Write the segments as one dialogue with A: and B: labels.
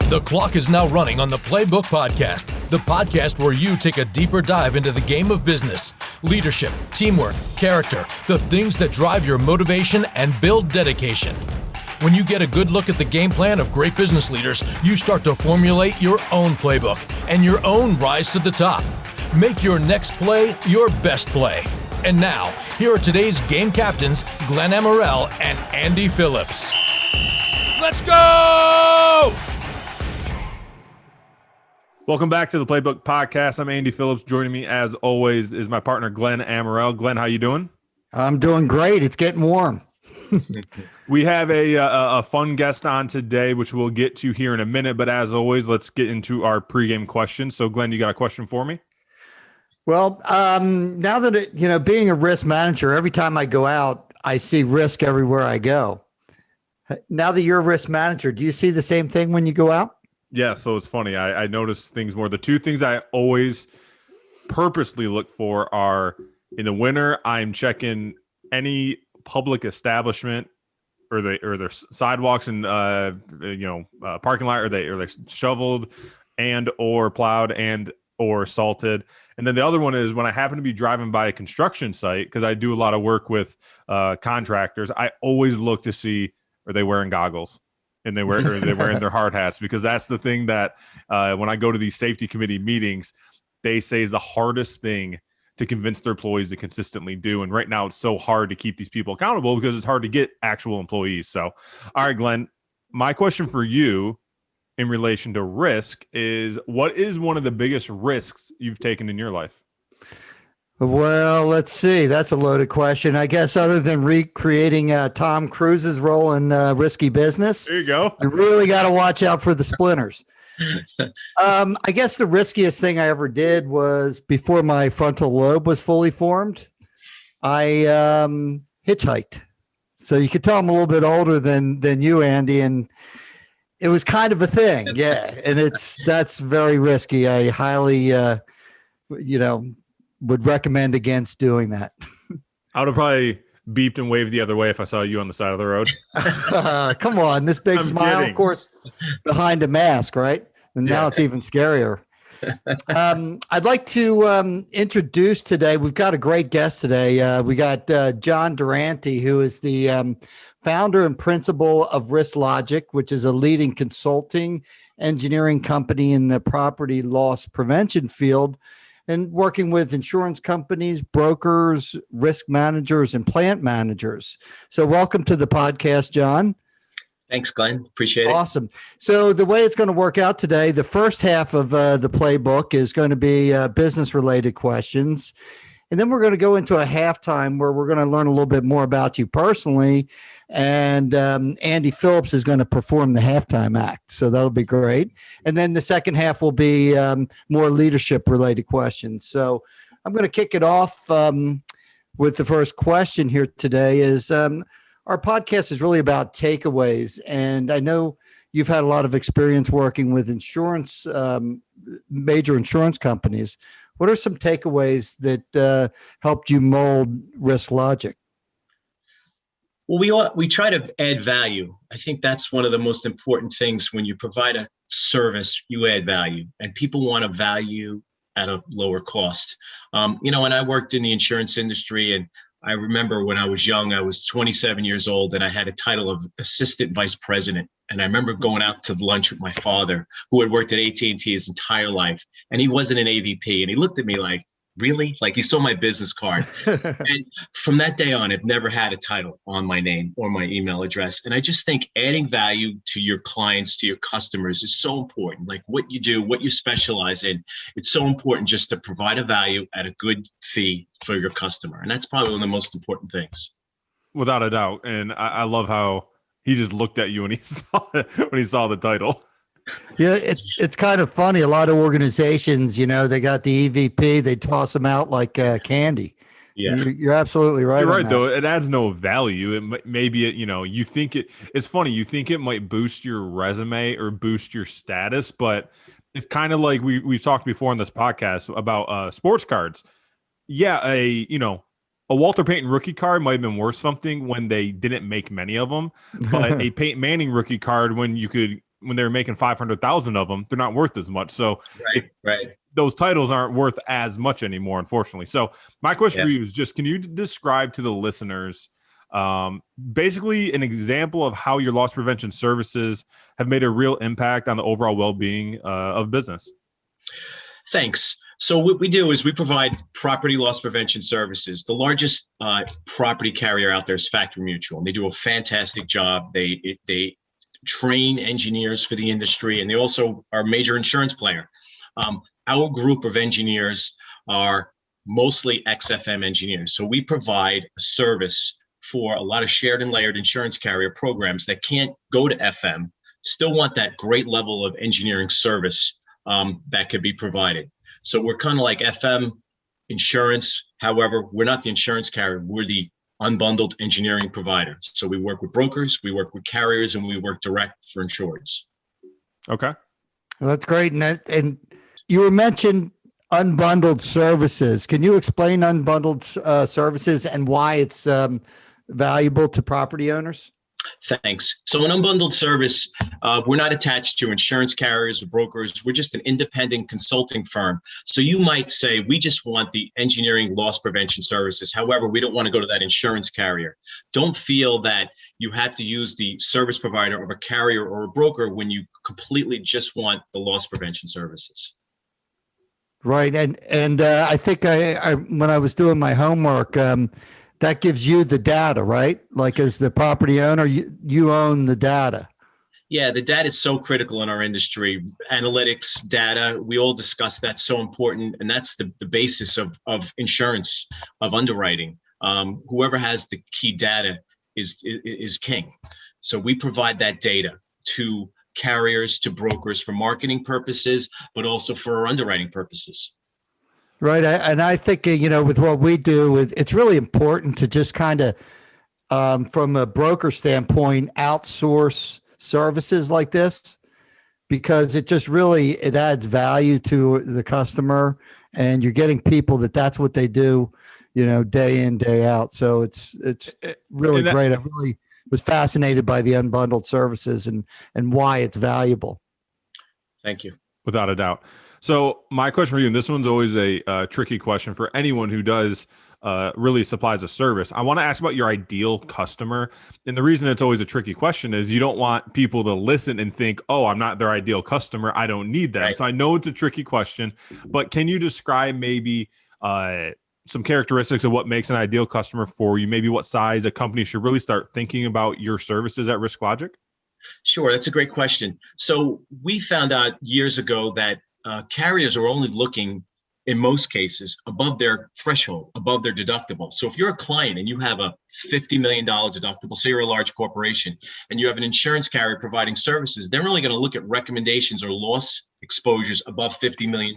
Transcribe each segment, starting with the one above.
A: The clock is now running on the Playbook podcast, the podcast where you take a deeper dive into the game of business, leadership, teamwork, character, the things that drive your motivation and build dedication. When you get a good look at the game plan of great business leaders, you start to formulate your own playbook and your own rise to the top. Make your next play your best play. And now, here are today's game captains, Glenn Amorell and Andy Phillips. Let's go!
B: Welcome back to the Playbook podcast. I'm Andy Phillips. Joining me, as always, is my partner, Glenn Amorell. Glenn, how you doing?
C: I'm doing great. It's getting warm.
B: We have a fun guest on today, which we'll get to here in a minute. But as always, let's get into our pregame questions. So, Glenn, you got a question for me?
C: Well, now that, being a risk manager, every time I go out, I see risk everywhere I go. Now that you're a risk manager, do you see the same thing when you go out?
B: Yeah, so it's funny. I notice things more. The two things I always purposely look for are in the winter, I'm checking any public establishment or their sidewalks and parking lot, are they shoveled and or plowed and or salted. And then the other one is when I happen to be driving by a construction site, because I do a lot of work with contractors, I always look to see, are they wearing goggles? And they're wearing their hard hats, because that's the thing that when I go to these safety committee meetings, they say is the hardest thing to convince their employees to consistently do. And right now it's so hard to keep these people accountable because it's hard to get actual employees. So, all right, Glenn, my question for you in relation to risk is, what is one of the biggest risks you've taken in your life?
C: Well, let's see. That's a loaded question. I guess other than recreating Tom Cruise's role in Risky Business.
B: There you go.
C: You really got to watch out for the splinters. I guess the riskiest thing I ever did was before my frontal lobe was fully formed, I hitchhiked. So you could tell I'm a little bit older than you, Andy, and it was kind of a thing. Yeah. And that's very risky. I highly, would recommend against doing that.
B: I would have probably beeped and waved the other way if I saw you on the side of the road.
C: Come on, this big smile, kidding. Of course, behind a mask, right? And now it's even scarier. I'd like to introduce today, we've got a great guest today. We got John Durante, who is the founder and principal of Risk Logic, which is a leading consulting engineering company in the property loss prevention field, and working with insurance companies, brokers, risk managers, and plant managers. So welcome to the podcast, John.
D: Thanks, Glenn. Appreciate it.
C: Awesome. So the way it's going to work out today, the first half of the playbook is going to be business-related questions. And then we're going to go into a halftime where we're going to learn a little bit more about you personally. And Andy Phillips is going to perform the halftime act. So that'll be great. And then the second half will be more leadership related questions. So I'm going to kick it off with the first question here today is our podcast is really about takeaways. And I know you've had a lot of experience working with insurance, major insurance companies. What are some takeaways that helped you mold Risk Logic?
D: Well, we try to add value. I think that's one of the most important things. When you provide a service, you add value, and people want a value at a lower cost. And I worked in the insurance industry, and I remember when I was young, I was 27 years old, and I had a title of assistant vice president. And I remember going out to lunch with my father, who had worked at AT&T his entire life, and he wasn't an AVP. And he looked at me like, really? Like he saw my business card. And from that day on, I've never had a title on my name or my email address. And I just think adding value to your clients, to your customers is so important. Like what you do, what you specialize in, it's so important just to provide a value at a good fee for your customer. And that's probably one of the most important things.
B: Without a doubt. And I love how he just looked at you when he saw the title.
C: Yeah, it's kind of funny. A lot of organizations, they got the EVP, they toss them out like candy. Yeah, you're absolutely right.
B: You're right, though. It adds no value. You think it's funny. You think it might boost your resume or boost your status, but it's kind of like we've talked before on this podcast about sports cards. Yeah, a Walter Payton rookie card might have been worth something when they didn't make many of them, but a Peyton Manning rookie card, when you could when they're making 500,000 of them, they're not worth as much. So
D: Right.
B: those titles aren't worth as much anymore, unfortunately. So my question for you is just, can you describe to the listeners basically an example of how your loss prevention services have made a real impact on the overall well-being of business?
D: Thanks. So what we do is we provide property loss prevention services. The largest property carrier out there is Factory Mutual, and they do a fantastic job. They train engineers for the industry, and they also are a major insurance player. Our group of engineers are mostly XFM engineers. So we provide a service for a lot of shared and layered insurance carrier programs that can't go to FM, still want that great level of engineering service that could be provided. So we're kind of like FM insurance. However, we're not the insurance carrier. We're the unbundled engineering provider. So we work with brokers, we work with carriers, and we work direct for insureds.
B: Okay.
C: Well, that's great. And you were mentioned unbundled services. Can you explain unbundled services and why it's valuable to property owners?
D: Thanks. So an unbundled service, we're not attached to insurance carriers or brokers. We're just an independent consulting firm. So you might say, we just want the engineering loss prevention services. However, we don't want to go to that insurance carrier. Don't feel that you have to use the service provider of a carrier or a broker when you completely just want the loss prevention services.
C: Right. And I think I when I was doing my homework, that gives you the data, right? Like as the property owner, you own the data.
D: Yeah, the data is so critical in our industry. Analytics, data, we all discuss that's so important. And that's the basis of insurance, of underwriting. Whoever has the key data is king. So we provide that data to carriers, to brokers for marketing purposes, but also for our underwriting purposes.
C: Right. And I think, with what we do, it's really important to just kind of, from a broker standpoint, outsource services like this, because it adds value to the customer, and you're getting people that's what they do, day in, day out. So it's really great. I really was fascinated by the unbundled services and why it's valuable.
D: Thank you.
B: Without a doubt. So my question for you, and this one's always a tricky question for anyone who does really supplies a service. I want to ask about your ideal customer. And the reason it's always a tricky question is you don't want people to listen and think, oh, I'm not their ideal customer, I don't need them. Right. So I know it's a tricky question, but can you describe maybe some characteristics of what makes an ideal customer for you? Maybe what size a company should really start thinking about your services at RiskLogic?
D: Sure, that's a great question. So we found out years ago that carriers are only looking, in most cases, above their threshold, above their deductible. So if you're a client and you have a $50 million deductible, say you're a large corporation, and you have an insurance carrier providing services, they're only going to look at recommendations or loss exposures above $50 million.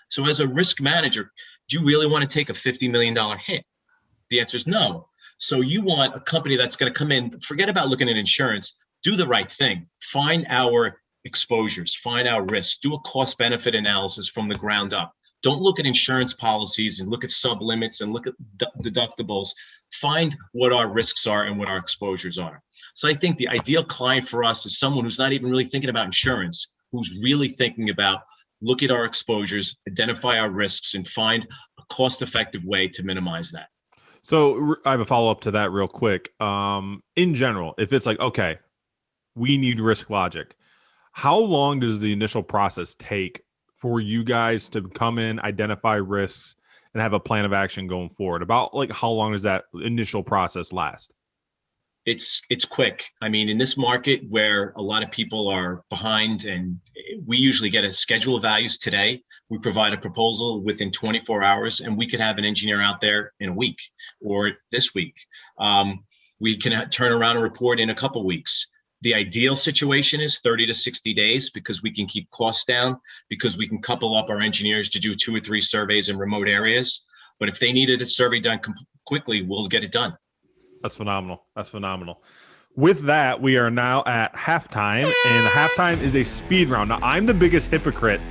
D: So as a risk manager, do you really want to take a $50 million hit? The answer is no. So you want a company that's going to come in, forget about looking at insurance, do the right thing, find our exposures, find our risks, do a cost benefit analysis from the ground up. Don't look at insurance policies and look at sublimits and look at deductibles. Find what our risks are and what our exposures are. So I think the ideal client for us is someone who's not even really thinking about insurance, who's really thinking about look at our exposures, identify our risks, and find a cost-effective way to minimize that.
B: So I have a follow-up to that real quick. In general, if it's like, okay, we need RiskLogic, how long does the initial process take for you guys to come in, identify risks, and have a plan of action going forward? About like how long does that initial process last?
D: It's quick. I mean, in this market where a lot of people are behind, and we usually get a schedule of values today, we provide a proposal within 24 hours, and we could have an engineer out there in a week or this week. We can turn around a report in a couple weeks. The ideal situation is 30 to 60 days because we can keep costs down, because we can couple up our engineers to do 2 or 3 surveys in remote areas. But if they needed a survey done quickly, we'll get it done.
B: That's phenomenal. That's phenomenal. With that, we are now at halftime, and halftime is a speed round. Now, I'm the biggest hypocrite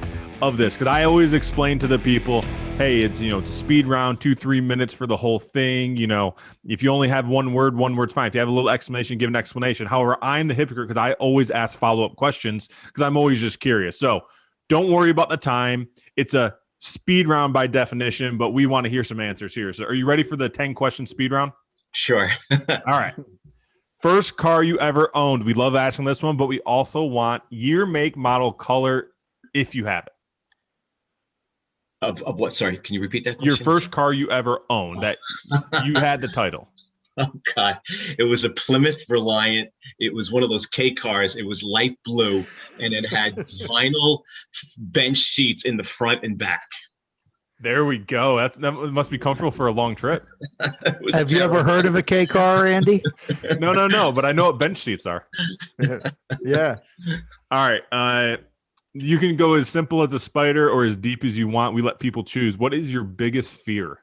B: of this because I always explain to the people hey, it's a speed round, 2-3 minutes for the whole thing. If you only have one word's fine. If you have a little explanation, give an explanation. However, I'm the hypocrite because I always ask follow-up questions because I'm always just curious. So don't worry about the time. It's a speed round by definition, but we want to hear some answers here. So are you ready for the 10-question speed round?
D: Sure.
B: All right. First car you ever owned. We love asking this one, but we also want year, make, model, color if you have it.
D: Of what? Sorry, can you repeat that question?
B: Your first car you ever owned that you had the title.
D: Oh, God. It was a Plymouth Reliant. It was one of those K cars. It was light blue, and it had vinyl bench seats in the front and back.
B: There we go. That must be comfortable for a long trip.
C: Have you ever heard of a K car, Andy?
B: No, but I know what bench seats are.
C: Yeah.
B: All right. You can go as simple as a spider or as deep as you want. We let people choose. What is your biggest fear?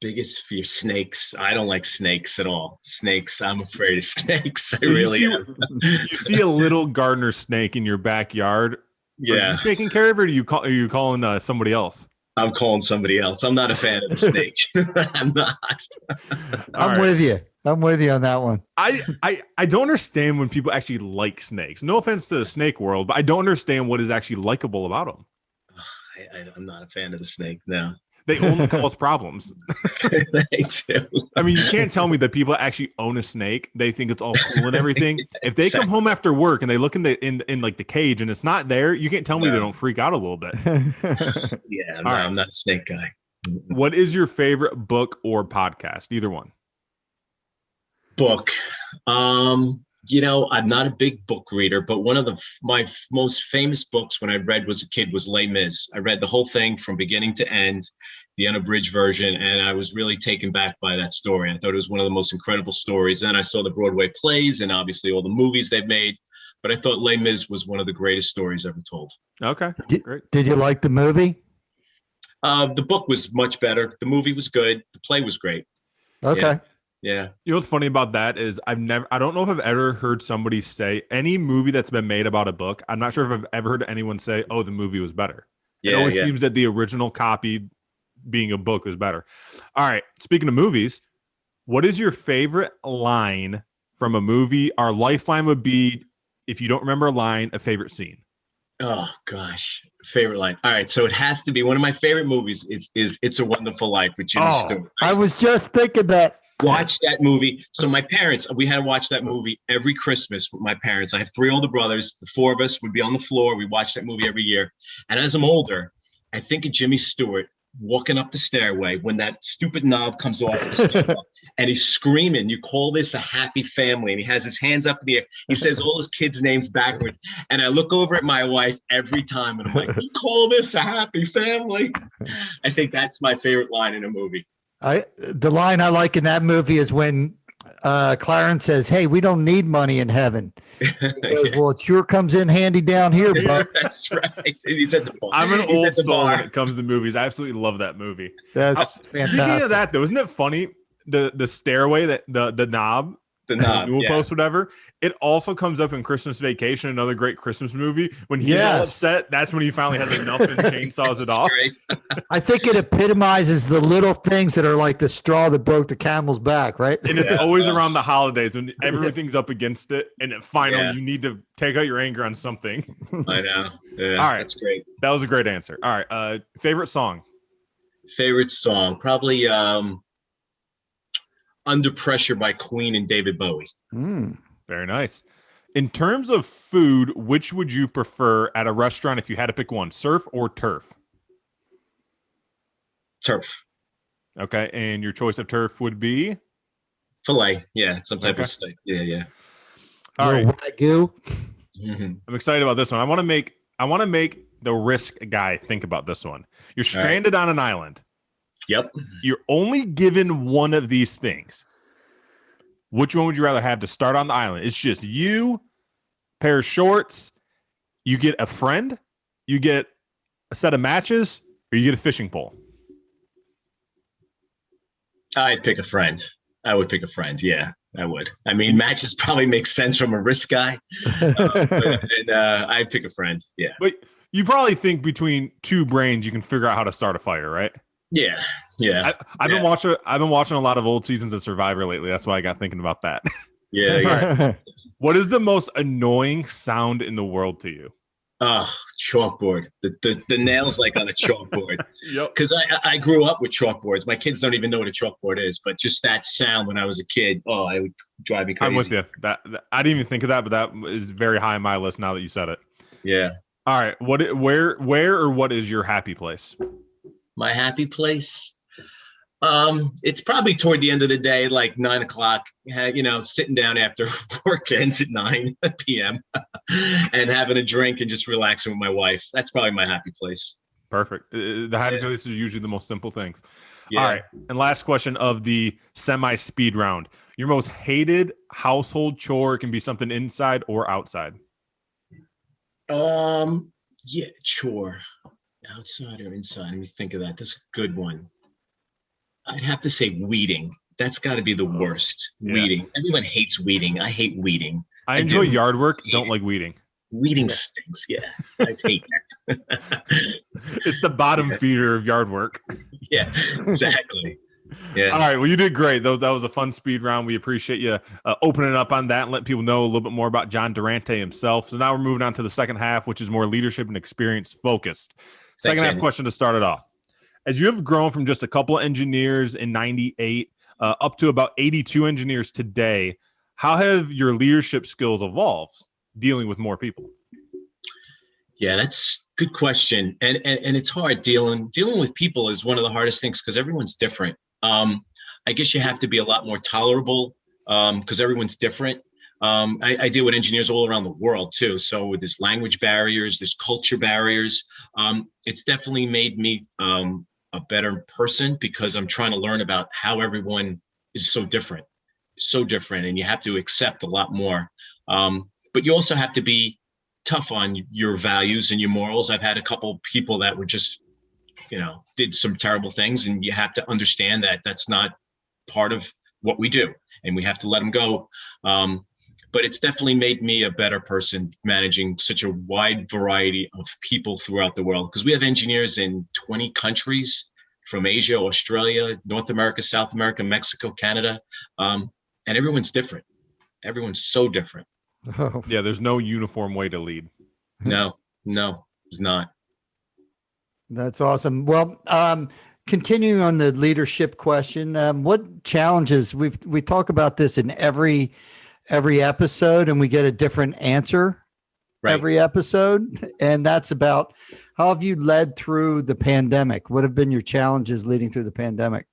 D: Biggest fear? Snakes. I don't like snakes at all. Snakes. I'm afraid of snakes. I
B: So
D: really am.
B: You see a little gardener snake in your backyard.
D: Yeah.
B: Are you taking care of it, or are you calling somebody else?
D: I'm calling somebody else. I'm not a fan of the snake. I'm not.
C: I'm with you. I'm with you on that one.
B: I don't understand when people actually like snakes. No offense to the snake world, but I don't understand what is actually likable about them.
D: I'm not a fan of the snake. No.
B: They only cause problems.
D: They do.
B: I mean, you can't tell me that people actually own a snake. They think it's all cool and everything. If they come home after work and they look in like the cage and it's not there, you can't tell me they don't freak out a little bit.
D: Yeah, I'm not a snake guy.
B: What is your favorite book or podcast? Either one.
D: Book. I'm not a big book reader, but one of my most famous books when I read as a kid was Les Mis. I read the whole thing from beginning to end, the unabridged version, and I was really taken back by that story. I thought it was one of the most incredible stories. Then I saw the Broadway plays and obviously all the movies they've made, but I thought Les Mis was one of the greatest stories ever told.
B: Okay, great.
C: Did you like the movie?
D: The book was much better. The movie was good. The play was great.
C: Okay.
D: Yeah.
B: You know what's funny about that is I don't know if I've ever heard somebody say any movie that's been made about a book. I'm not sure if I've ever heard anyone say, "Oh, the movie was better." It always seems that the original copy, being a book, was better. All right. Speaking of movies, what is your favorite line from a movie? Our lifeline would be, if you don't remember a line, a favorite scene.
D: Oh gosh, favorite line. All right, so it has to be one of my favorite movies. It's A Wonderful Life with Jimmy Stewart.
C: I was just thinking that.
D: Watch that movie. So my parents, we had to watch that movie every Christmas with my parents. I have 3 older brothers. The 4 of us would be on the floor. We watched that movie every year. And as I'm older, I think of Jimmy Stewart walking up the stairway when that stupid knob comes off the stairwell, and he's screaming, "You call this a happy family?" And he has his hands up in the air. He says all his kids' names backwards. And I look over at my wife every time and I'm like, "You call this a happy family?" I think that's my favorite line in a movie.
C: The line I like in that movie is when Clarence says, "Hey, we don't need money in heaven." He goes, "Well, it sure comes in handy down here, bud."
D: That's right. He's at the bar.
B: I'm an old soul when it comes to movies. I absolutely love that movie.
C: That's fantastic.
B: Speaking of that, though, isn't it funny? The stairway, that the knob,
D: the knob,
B: newel post, whatever. It also comes up in Christmas Vacation, another great Christmas movie. When he's all upset, that's when he finally has enough and chainsaws it off.
C: I think it epitomizes the little things that are like the straw that broke the camel's back, right?
B: And it's always around the holidays when everything's up against it, and finally you need to take out your anger on something.
D: I know. Yeah,
B: all right,
D: that's great.
B: That was a great answer. All right, favorite song?
D: Favorite song, probably Under Pressure by Queen and David Bowie.
B: Very nice. In terms of food, which would you prefer at a restaurant if you had to pick one, surf or turf?
D: Turf.
B: Okay, and your choice of turf would be?
D: Filet. Yeah, some type of steak. Yeah.
B: All right.
C: Wagyu.
D: Mm-hmm.
B: I'm excited about this one. I want to make the risk guy think about this one. You're stranded on an island.
D: Yep.
B: You're only given one of these things. Which one would you rather have to start on the island? It's just you, pair of shorts, you get a friend, you get a set of matches, or you get a fishing pole.
D: I'd pick a friend. I would pick a friend. Yeah, I would. I mean, matches probably make sense from a risk guy. And I'd pick a friend. Yeah.
B: But You probably think between two brains, you can figure out how to start a fire, right?
D: Yeah. Yeah.
B: I've been watching a lot of old seasons of Survivor lately. That's why I got thinking about that.
D: Yeah.
B: All
D: Yeah.
B: right. What is the most annoying sound in the world to you?
D: Oh, chalkboard. The nails like on a chalkboard.
B: Yep.
D: Because I grew up with chalkboards. My kids don't even know what a chalkboard is, but just that sound when I was a kid, it would drive me crazy.
B: I'm with you. That I didn't even think of that, but that is very high on my list now that you said it.
D: Yeah.
B: All right. Where or what is your happy place?
D: My happy place. It's probably toward the end of the day, like 9 o'clock, sitting down after work ends at 9 p.m. and having a drink and just relaxing with my wife. That's probably my happy place.
B: Perfect. The happy place is usually the most simple things.
D: Yeah.
B: All right. And last question of the semi-speed round. Your most hated household chore can be something inside or outside.
D: Yeah, chore. Outside or inside? Let me think of that. That's a good one. I'd have to say weeding. That's got to be the worst.
B: Yeah.
D: Weeding. Everyone hates weeding. I hate weeding.
B: I enjoy yard work. Don't like weeding.
D: Weeding stinks. Yeah, I hate that.
B: It's the bottom feeder of yard work.
D: Yeah, exactly. Yeah.
B: All right. Well, you did great. That was a fun speed round. We appreciate you opening up on that and let people know a little bit more about John Durante himself. So now we're moving on to the second half, which is more leadership and experience focused. Second half question to start it off. As you have grown from just a couple of engineers in 98 up to about 82 engineers today, how have your leadership skills evolved dealing with more people?
D: Yeah, that's a good question. And it's hard. Dealing with people is one of the hardest things because everyone's different. I guess you have to be a lot more tolerable because everyone's different. I deal with engineers all around the world too. So there's language barriers, there's culture barriers. It's definitely made me a better person because I'm trying to learn about how everyone is so different, and you have to accept a lot more. But you also have to be tough on your values and your morals. I've had a couple people that were just, did some terrible things, and you have to understand that that's not part of what we do, and we have to let them go. But it's definitely made me a better person managing such a wide variety of people throughout the world because we have engineers in 20 countries from Asia, Australia, North America, South America, Mexico, Canada. And everyone's different. Everyone's so different.
C: Oh.
B: Yeah, there's no uniform way to lead.
D: No, it's not.
C: That's awesome. Well, continuing on the leadership question, what challenges we talk about this in every episode, and we get a different answer every episode, and that's about how have you led through the pandemic? What have been your challenges leading through the pandemic?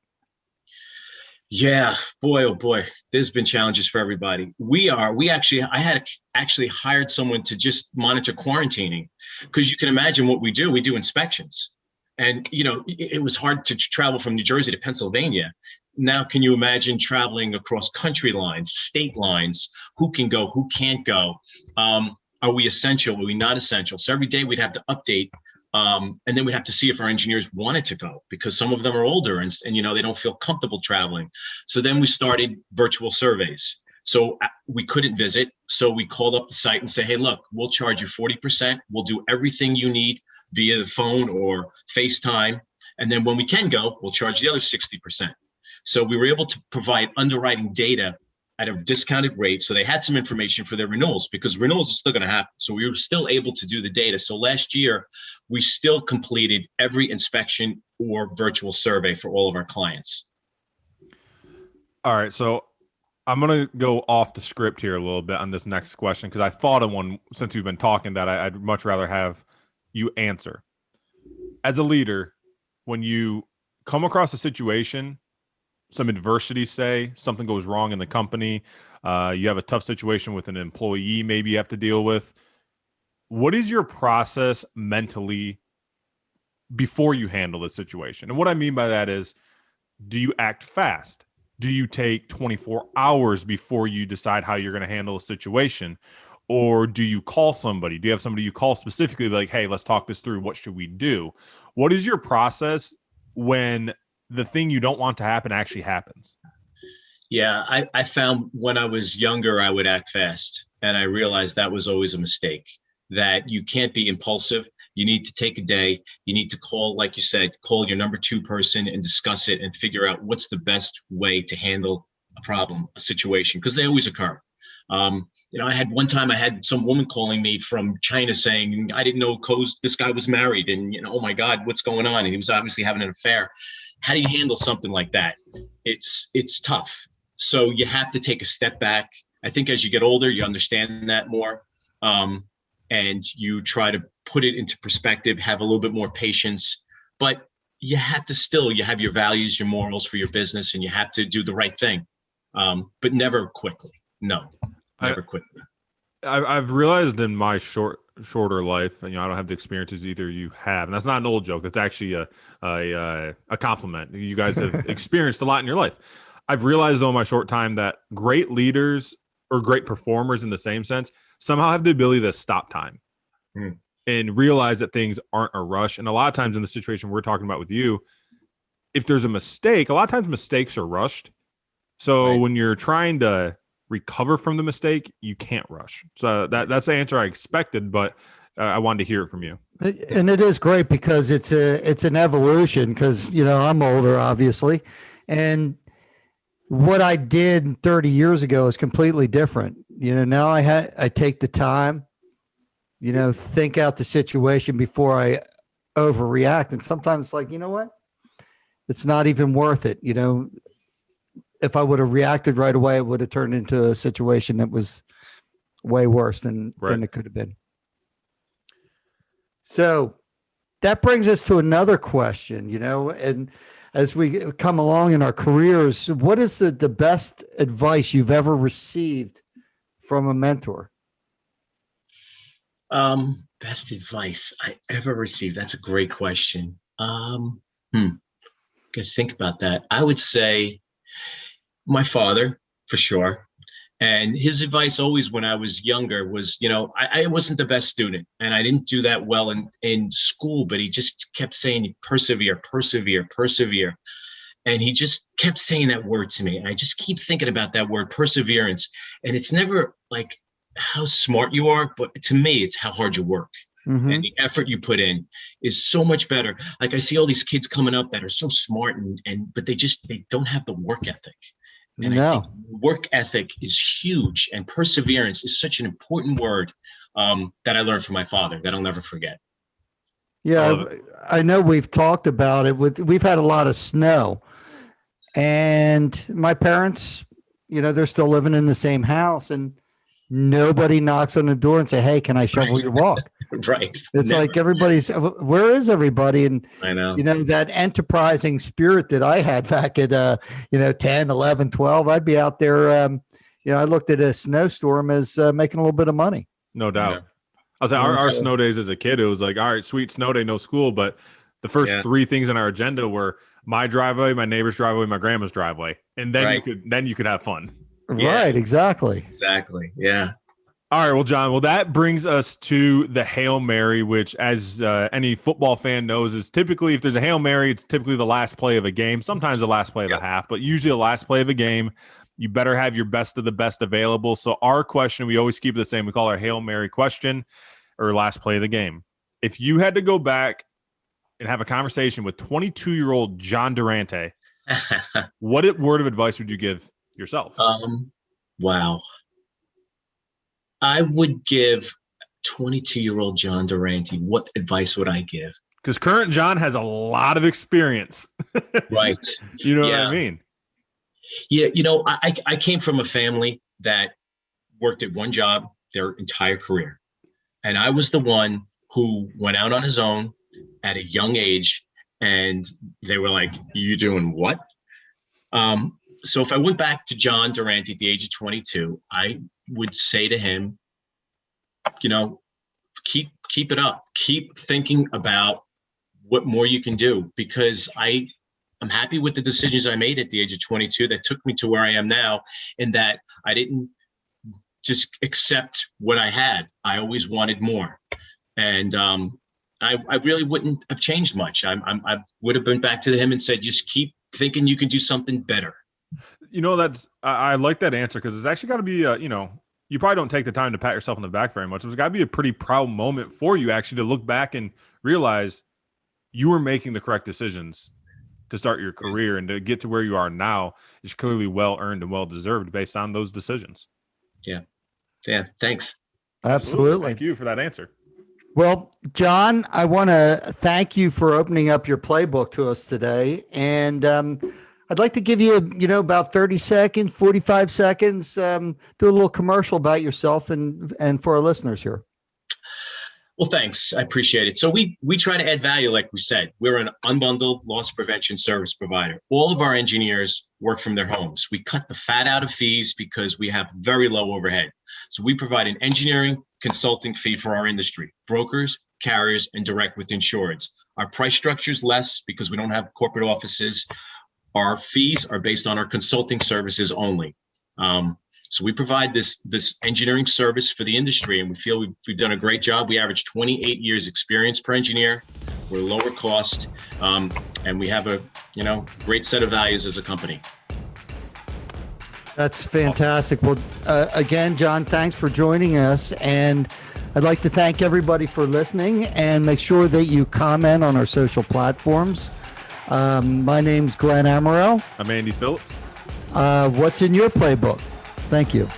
D: Yeah, boy, oh boy, there's been challenges for everybody. I had actually hired someone to just monitor quarantining because you can imagine what we do. We do inspections, and it was hard to travel from New Jersey to Pennsylvania. Now, can you imagine traveling across country lines, state lines? Who can go? Who can't go? Are we essential? Are we not essential? So every day we'd have to update. And then we'd have to see if our engineers wanted to go because some of them are older and they don't feel comfortable traveling. So then we started virtual surveys. So we couldn't visit. So we called up the site and say, hey, look, we'll charge you 40%. We'll do everything you need via the phone or FaceTime. And then when we can go, we'll charge the other 60%. So we were able to provide underwriting data at a discounted rate. So they had some information for their renewals because renewals are still going to happen. So we were still able to do the data. So last year, we still completed every inspection or virtual survey for all of our clients.
B: All right. So I'm going to go off the script here a little bit on this next question because I thought of one since we've been talking that I'd much rather have you answer. As a leader, when you come across a situation, some adversity, say something goes wrong in the company, you have a tough situation with an employee maybe you have to deal with, what is your process mentally before you handle the situation? And what I mean by that is, do you act fast? Do you take 24 hours before you decide how you're going to handle a situation? Or do you call somebody? Do you have somebody you call specifically like, hey, let's talk this through. What should we do? What is your process when the thing you don't want to happen actually happens?
D: Yeah, I found when I was younger, I would act fast. And I realized that was always a mistake, that you can't be impulsive. You need to take a day. You need to call, like you said, call your number 2 person and discuss it and figure out what's the best way to handle a problem, a situation, because they always occur. I had one time I had some woman calling me from China saying, I didn't know this guy was married, and oh my God, what's going on? And he was obviously having an affair. How do you handle something like that? It's tough. So you have to take a step back. I think as you get older, you understand that more. And you try to put it into perspective, have a little bit more patience, but you have your values, your morals for your business, and you have to do the right thing. But never quickly. No, never quickly.
B: I've realized in my shorter life, and I don't have the experiences either you have, and that's not an old joke. That's actually a compliment. You guys have experienced a lot in your life. I've realized though in my short time that great leaders or great performers in the same sense somehow have the ability to stop time and realize that things aren't a rush. And a lot of times in the situation we're talking about with you, if there's a mistake, a lot of times mistakes are rushed. So when you're trying to recover from the mistake, you can't rush. So that's the answer I expected, but I wanted to hear it from you.
C: And it is great because it's an evolution, because I'm older, obviously, and what I did 30 years ago is completely different. Now I take the time, think out the situation before I overreact. And sometimes like, what? It's not even worth it. If I would have reacted right away, it would have turned into a situation that was way worse than it could have been. So that brings us to another question, and as we come along in our careers, what is the best advice you've ever received from a mentor?
D: Best advice I ever received. That's a great question. Gotta think about that. I would say my father, for sure. And his advice always when I was younger was, I wasn't the best student and I didn't do that well in school, but he just kept saying, persevere, persevere, persevere. And he just kept saying that word to me. And I just keep thinking about that word, perseverance. And it's never like how smart you are, but to me, it's how hard you work. Mm-hmm. And the effort you put in is so much better. Like I see all these kids coming up that are so smart but they don't have the work ethic. And I think work ethic is huge, and perseverance is such an important word that I learned from my father that I'll never forget.
C: Yeah, I know we've talked about it. We've had a lot of snow, and my parents, they're still living in the same house, and nobody knocks on the door and say, "Hey, can I shovel your walk?"
D: Right.
C: It's like everybody's, where is everybody? And
D: I know,
C: that enterprising spirit that I had back at, 10, 11, 12, I'd be out there. I looked at a snowstorm as making a little bit of money.
B: No doubt. Yeah. I was like, our snow days as a kid, it was like, all right, sweet snow day, no school. But the first 3 things on our agenda were my driveway, my neighbor's driveway, my grandma's driveway. And then you could have fun.
C: Right. Exactly.
D: Exactly. Yeah.
B: All right, well, John, that brings us to the Hail Mary, which, as any football fan knows, is typically, if there's a Hail Mary, it's typically the last play of a game, sometimes the last play of a half, but usually the last play of a game. You better have your best of the best available. So our question, we always keep it the same. We call our Hail Mary question, or last play of the game. If you had to go back and have a conversation with 22-year-old John Durante, what word of advice would you give yourself?
D: Wow. I would give 22-year-old John Durante, what advice would I give?
B: Because current John has a lot of experience.
D: Right.
B: You know what I mean?
D: Yeah. I came from a family that worked at one job their entire career. And I was the one who went out on his own at a young age. And they were like, you doing what? So if I went back to John Durante at the age of 22, I would say to him, keep it up. Keep thinking about what more you can do, because I'm happy with the decisions I made at the age of 22 that took me to where I am now, and that I didn't just accept what I had. I always wanted more. And I really wouldn't have changed much. I would have been back to him and said, just keep thinking you can do something better.
B: I like that answer, because it's actually got to be, you probably don't take the time to pat yourself on the back very much. It's got to be a pretty proud moment for you actually to look back and realize you were making the correct decisions to start your career, and to get to where you are now is clearly well earned and well deserved based on those decisions.
D: Yeah. Thanks.
C: Absolutely.
B: Thank you for that answer.
C: Well, John, I want to thank you for opening up your playbook to us today. And I'd like to give you, about 30 seconds, 45 seconds, do a little commercial about yourself and for our listeners here.
D: Well, thanks. I appreciate it. So we try to add value, like we said. We're an unbundled loss prevention service provider. All of our engineers work from their homes. We cut the fat out of fees because we have very low overhead. So we provide an engineering consulting fee for our industry, brokers, carriers, and direct with insureds. Our price structure is less because we don't have corporate offices. Our fees are based on our consulting services only. So we provide this engineering service for the industry, and we feel we've done a great job. We average 28 years experience per engineer. We're lower cost, and we have a great set of values as a company.
C: That's fantastic. Well, again, John, thanks for joining us. And I'd like to thank everybody for listening, and make sure that you comment on our social platforms. My name's Glenn Amaral.
B: I'm Andy Phillips.
C: What's in your playbook? Thank you.